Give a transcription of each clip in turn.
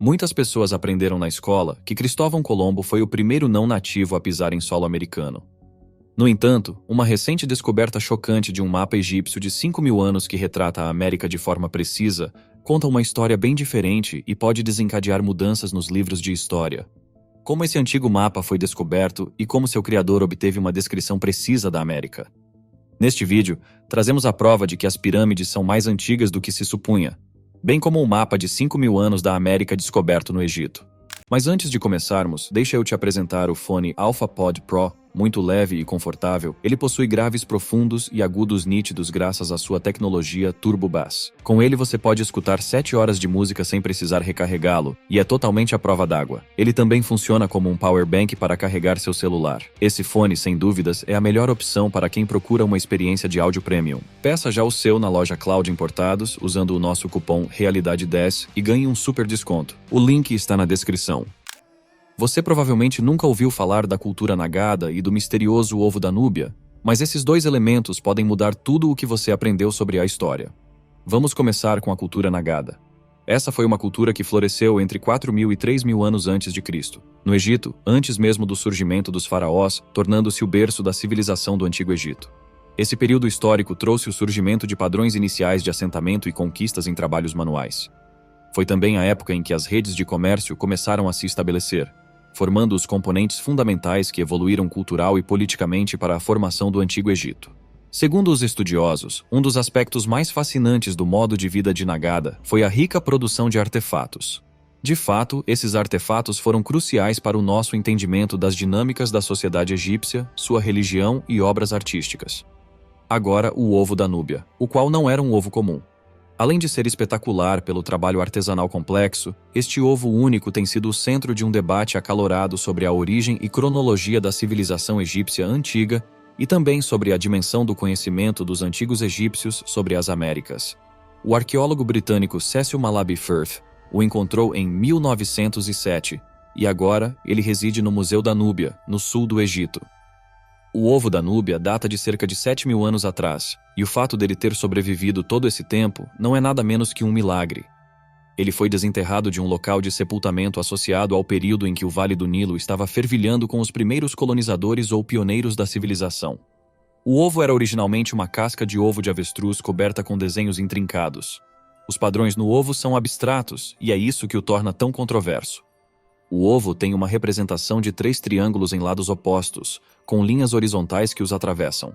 Muitas pessoas aprenderam na escola que Cristóvão Colombo foi o primeiro não nativo a pisar em solo americano. No entanto, uma recente descoberta chocante de um mapa egípcio de 5.000 anos que retrata a América de forma precisa conta uma história bem diferente e pode desencadear mudanças nos livros de história. Como esse antigo mapa foi descoberto e como seu criador obteve uma descrição precisa da América. Neste vídeo, trazemos a prova de que as pirâmides são mais antigas do que se supunha, bem como um mapa de 5.000 anos da América descoberto no Egito. Mas antes de começarmos, deixa eu te apresentar o fone AlphaPod Pro. Muito leve e confortável, ele possui graves profundos e agudos nítidos graças à sua tecnologia Turbo Bass. Com ele você pode escutar 7 horas de música sem precisar recarregá-lo, e é totalmente à prova d'água. Ele também funciona como um power bank para carregar seu celular. Esse fone, sem dúvidas, é a melhor opção para quem procura uma experiência de áudio premium. Peça já o seu na loja Cloud Importados, usando o nosso cupom REALIDADE10 e ganhe um super desconto. O link está na descrição. Você provavelmente nunca ouviu falar da cultura Nagada e do misterioso ovo da Núbia, mas esses dois elementos podem mudar tudo o que você aprendeu sobre a história. Vamos começar com a cultura Nagada. Essa foi uma cultura que floresceu entre 4.000 e 3.000 anos antes de Cristo, no Egito, antes mesmo do surgimento dos faraós, tornando-se o berço da civilização do Antigo Egito. Esse período histórico trouxe o surgimento de padrões iniciais de assentamento e conquistas em trabalhos manuais. Foi também a época em que as redes de comércio começaram a se estabelecer, formando os componentes fundamentais que evoluíram cultural e politicamente para a formação do Antigo Egito. Segundo os estudiosos, um dos aspectos mais fascinantes do modo de vida de Nagada foi a rica produção de artefatos. De fato, esses artefatos foram cruciais para o nosso entendimento das dinâmicas da sociedade egípcia, sua religião e obras artísticas. Agora, o ovo da Núbia, o qual não era um ovo comum. Além de ser espetacular pelo trabalho artesanal complexo, este ovo único tem sido o centro de um debate acalorado sobre a origem e cronologia da civilização egípcia antiga e também sobre a dimensão do conhecimento dos antigos egípcios sobre as Américas. O arqueólogo britânico Cecil Malaby Firth o encontrou em 1907 e agora ele reside no Museu da Núbia, no sul do Egito. O ovo da Núbia data de cerca de 7.000 anos atrás, e o fato dele ter sobrevivido todo esse tempo não é nada menos que um milagre. Ele foi desenterrado de um local de sepultamento associado ao período em que o Vale do Nilo estava fervilhando com os primeiros colonizadores ou pioneiros da civilização. O ovo era originalmente uma casca de ovo de avestruz coberta com desenhos intrincados. Os padrões no ovo são abstratos, e é isso que o torna tão controverso. O ovo tem uma representação de 3 triângulos em lados opostos, com linhas horizontais que os atravessam.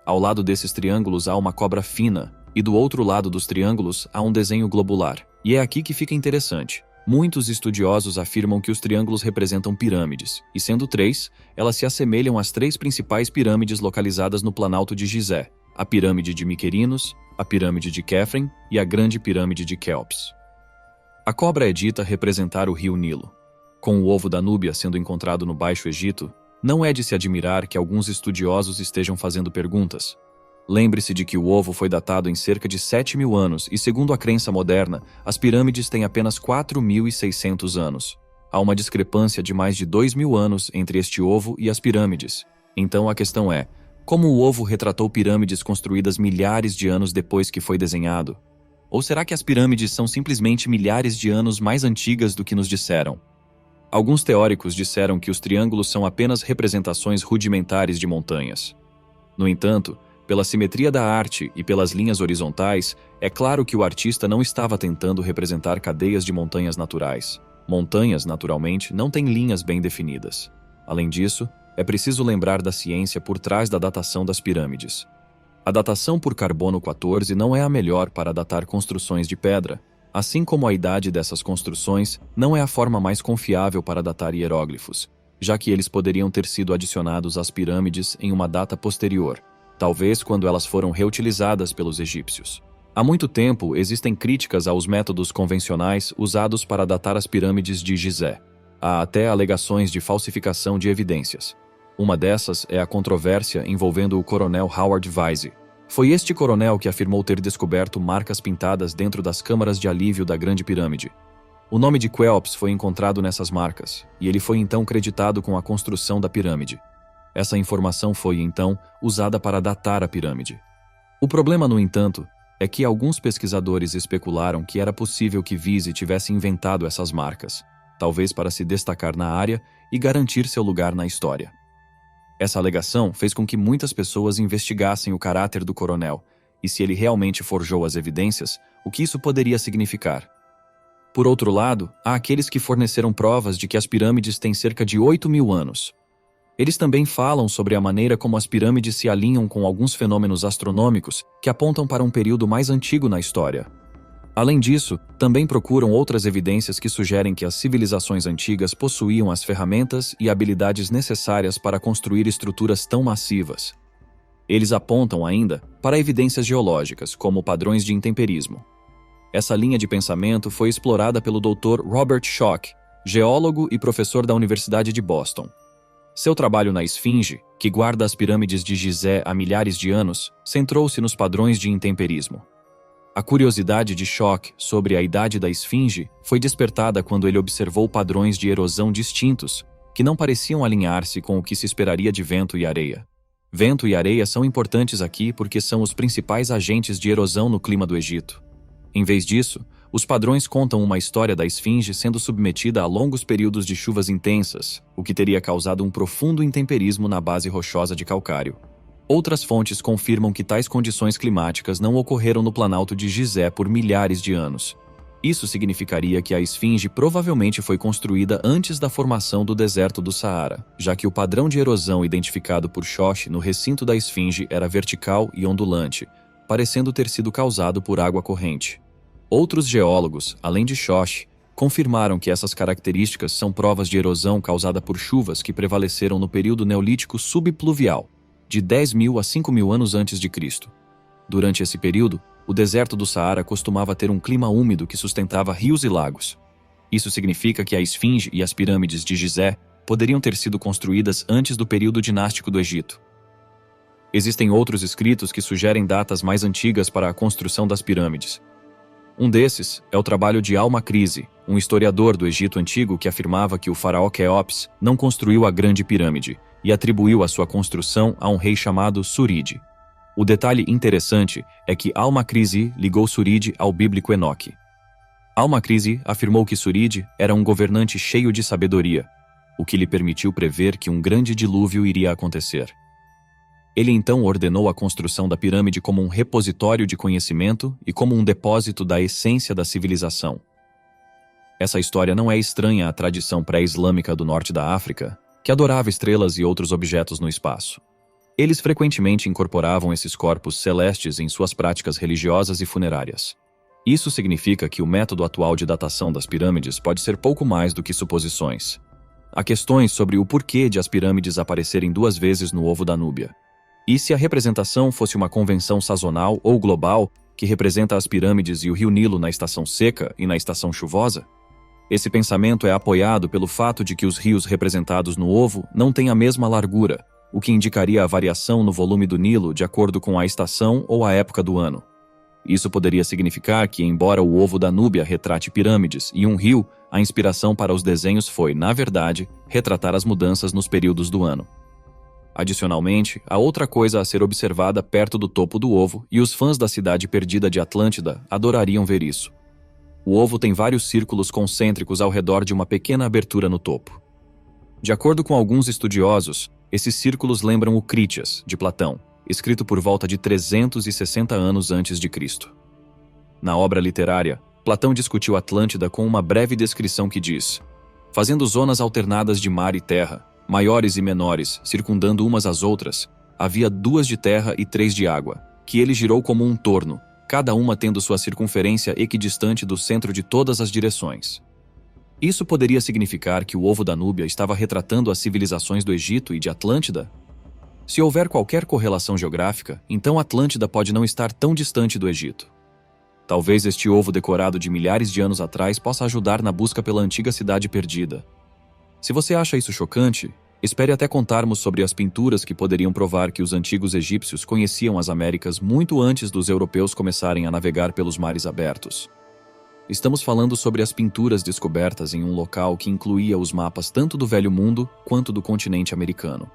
Ao lado desses triângulos há uma cobra fina, e do outro lado dos triângulos há um desenho globular. E é aqui que fica interessante. Muitos estudiosos afirmam que os triângulos representam pirâmides, e sendo 3, elas se assemelham às 3 principais pirâmides localizadas no Planalto de Gizé: a pirâmide de Miquerinos, a pirâmide de Khefren e a grande pirâmide de Quéops. A cobra é dita representar o rio Nilo. Com o ovo da Núbia sendo encontrado no Baixo Egito, não é de se admirar que alguns estudiosos estejam fazendo perguntas. Lembre-se de que o ovo foi datado em cerca de 7.000 anos e, segundo a crença moderna, as pirâmides têm apenas 4.600 anos. Há uma discrepância de mais de 2.000 anos entre este ovo e as pirâmides. Então a questão é, como o ovo retratou pirâmides construídas milhares de anos depois que foi desenhado? Ou será que as pirâmides são simplesmente milhares de anos mais antigas do que nos disseram? Alguns teóricos disseram que os triângulos são apenas representações rudimentares de montanhas. No entanto, pela simetria da arte e pelas linhas horizontais, é claro que o artista não estava tentando representar cadeias de montanhas naturais. Montanhas, naturalmente, não têm linhas bem definidas. Além disso, é preciso lembrar da ciência por trás da datação das pirâmides. A datação por carbono 14 não é a melhor para datar construções de pedra, assim como a idade dessas construções não é a forma mais confiável para datar hieróglifos, já que eles poderiam ter sido adicionados às pirâmides em uma data posterior, talvez quando elas foram reutilizadas pelos egípcios. Há muito tempo existem críticas aos métodos convencionais usados para datar as pirâmides de Gizé. Há até alegações de falsificação de evidências. Uma dessas é a controvérsia envolvendo o coronel Howard Weise. Foi este coronel que afirmou ter descoberto marcas pintadas dentro das câmaras de alívio da Grande Pirâmide. O nome de Quéops foi encontrado nessas marcas, e ele foi então creditado com a construção da pirâmide. Essa informação foi, então, usada para datar a pirâmide. O problema, no entanto, é que alguns pesquisadores especularam que era possível que Vise tivesse inventado essas marcas, talvez para se destacar na área e garantir seu lugar na história. Essa alegação fez com que muitas pessoas investigassem o caráter do coronel e se ele realmente forjou as evidências, o que isso poderia significar. Por outro lado, há aqueles que forneceram provas de que as pirâmides têm cerca de 8.000 anos. Eles também falam sobre a maneira como as pirâmides se alinham com alguns fenômenos astronômicos que apontam para um período mais antigo na história. Além disso, também procuram outras evidências que sugerem que as civilizações antigas possuíam as ferramentas e habilidades necessárias para construir estruturas tão massivas. Eles apontam ainda para evidências geológicas, como padrões de intemperismo. Essa linha de pensamento foi explorada pelo Dr. Robert Schoch, geólogo e professor da Universidade de Boston. Seu trabalho na Esfinge, que guarda as pirâmides de Gizé há milhares de anos, centrou-se nos padrões de intemperismo. A curiosidade de Schoch sobre a idade da Esfinge foi despertada quando ele observou padrões de erosão distintos, que não pareciam alinhar-se com o que se esperaria de vento e areia. Vento e areia são importantes aqui porque são os principais agentes de erosão no clima do Egito. Em vez disso, os padrões contam uma história da Esfinge sendo submetida a longos períodos de chuvas intensas, o que teria causado um profundo intemperismo na base rochosa de calcário. Outras fontes confirmam que tais condições climáticas não ocorreram no Planalto de Gizé por milhares de anos. Isso significaria que a Esfinge provavelmente foi construída antes da formação do deserto do Saara, já que o padrão de erosão identificado por Schoch no recinto da Esfinge era vertical e ondulante, parecendo ter sido causado por água corrente. Outros geólogos, além de Schoch, confirmaram que essas características são provas de erosão causada por chuvas que prevaleceram no período neolítico subpluvial, de 10.000 a 5.000 anos antes de Cristo. Durante esse período, o deserto do Saara costumava ter um clima úmido que sustentava rios e lagos. Isso significa que a Esfinge e as pirâmides de Gizé poderiam ter sido construídas antes do período dinástico do Egito. Existem outros escritos que sugerem datas mais antigas para a construção das pirâmides. Um desses é o trabalho de Al-Makrizi, um historiador do Egito Antigo que afirmava que o faraó Quéops não construiu a Grande Pirâmide e atribuiu a sua construção a um rei chamado Suride. O detalhe interessante é que Al-Makrizi ligou Suride ao bíblico Enoque. Al-Makrizi afirmou que Suride era um governante cheio de sabedoria, o que lhe permitiu prever que um grande dilúvio iria acontecer. Ele então ordenou a construção da pirâmide como um repositório de conhecimento e como um depósito da essência da civilização. Essa história não é estranha à tradição pré-islâmica do norte da África, que adorava estrelas e outros objetos no espaço. Eles frequentemente incorporavam esses corpos celestes em suas práticas religiosas e funerárias. Isso significa que o método atual de datação das pirâmides pode ser pouco mais do que suposições. Há questões sobre o porquê de as pirâmides aparecerem 2 vezes no ovo da Núbia. E se a representação fosse uma convenção sazonal ou global que representa as pirâmides e o rio Nilo na estação seca e na estação chuvosa? Esse pensamento é apoiado pelo fato de que os rios representados no ovo não têm a mesma largura, o que indicaria a variação no volume do Nilo de acordo com a estação ou a época do ano. Isso poderia significar que, embora o ovo da Núbia retrate pirâmides e um rio, a inspiração para os desenhos foi, na verdade, retratar as mudanças nos períodos do ano. Adicionalmente, há outra coisa a ser observada perto do topo do ovo e os fãs da cidade perdida de Atlântida adorariam ver isso. O ovo tem vários círculos concêntricos ao redor de uma pequena abertura no topo. De acordo com alguns estudiosos, esses círculos lembram o Critias, de Platão, escrito por volta de 360 anos antes de Cristo. Na obra literária, Platão discutiu Atlântida com uma breve descrição que diz: fazendo zonas alternadas de mar e terra, maiores e menores, circundando umas às outras, havia 2 de terra e 3 de água, que ele girou como um torno, cada uma tendo sua circunferência equidistante do centro de todas as direções. Isso poderia significar que o ovo da Núbia estava retratando as civilizações do Egito e de Atlântida? Se houver qualquer correlação geográfica, então Atlântida pode não estar tão distante do Egito. Talvez este ovo decorado de milhares de anos atrás possa ajudar na busca pela antiga cidade perdida. Se você acha isso chocante, espere até contarmos sobre as pinturas que poderiam provar que os antigos egípcios conheciam as Américas muito antes dos europeus começarem a navegar pelos mares abertos. Estamos falando sobre as pinturas descobertas em um local que incluía os mapas tanto do Velho Mundo quanto do continente americano.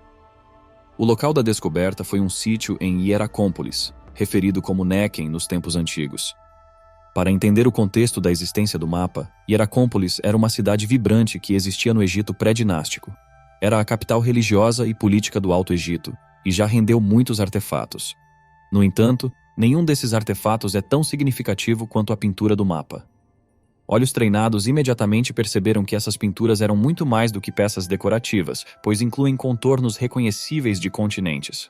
O local da descoberta foi um sítio em Hieracómpolis, referido como Nequem nos tempos antigos. Para entender o contexto da existência do mapa, Hieracómpolis era uma cidade vibrante que existia no Egito pré-dinástico. Era a capital religiosa e política do Alto Egito, e já rendeu muitos artefatos. No entanto, nenhum desses artefatos é tão significativo quanto a pintura do mapa. Olhos treinados imediatamente perceberam que essas pinturas eram muito mais do que peças decorativas, pois incluem contornos reconhecíveis de continentes.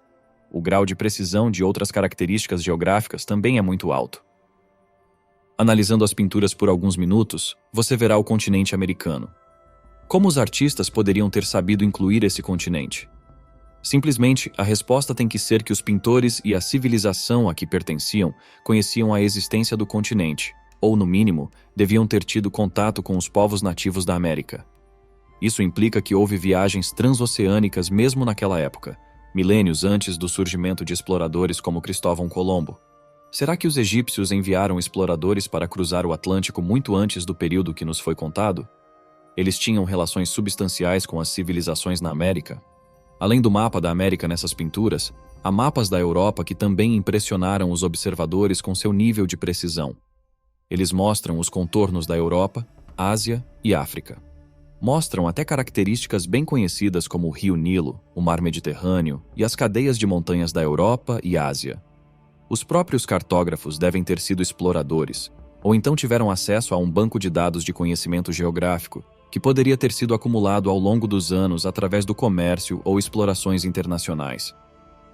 O grau de precisão de outras características geográficas também é muito alto. Analisando as pinturas por alguns minutos, você verá o continente americano. Como os artistas poderiam ter sabido incluir esse continente? Simplesmente, a resposta tem que ser que os pintores e a civilização a que pertenciam conheciam a existência do continente, ou, no mínimo, deviam ter tido contato com os povos nativos da América. Isso implica que houve viagens transoceânicas mesmo naquela época, milênios antes do surgimento de exploradores como Cristóvão Colombo. Será que os egípcios enviaram exploradores para cruzar o Atlântico muito antes do período que nos foi contado? Eles tinham relações substanciais com as civilizações na América? Além do mapa da América nessas pinturas, há mapas da Europa que também impressionaram os observadores com seu nível de precisão. Eles mostram os contornos da Europa, Ásia e África. Mostram até características bem conhecidas como o Rio Nilo, o Mar Mediterrâneo e as cadeias de montanhas da Europa e Ásia. Os próprios cartógrafos devem ter sido exploradores, ou então tiveram acesso a um banco de dados de conhecimento geográfico, que poderia ter sido acumulado ao longo dos anos através do comércio ou explorações internacionais.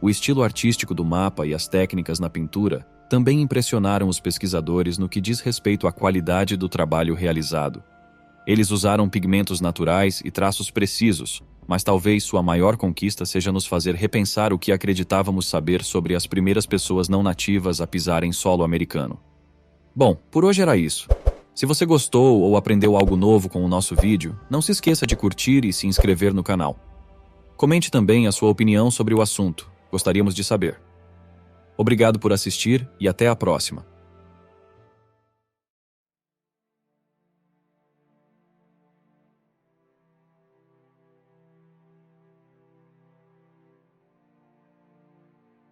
O estilo artístico do mapa e as técnicas na pintura também impressionaram os pesquisadores no que diz respeito à qualidade do trabalho realizado. Eles usaram pigmentos naturais e traços precisos, mas talvez sua maior conquista seja nos fazer repensar o que acreditávamos saber sobre as primeiras pessoas não nativas a pisar em solo americano. Bom, por hoje era isso. Se você gostou ou aprendeu algo novo com o nosso vídeo, não se esqueça de curtir e se inscrever no canal. Comente também a sua opinião sobre o assunto, gostaríamos de saber. Obrigado por assistir e até a próxima.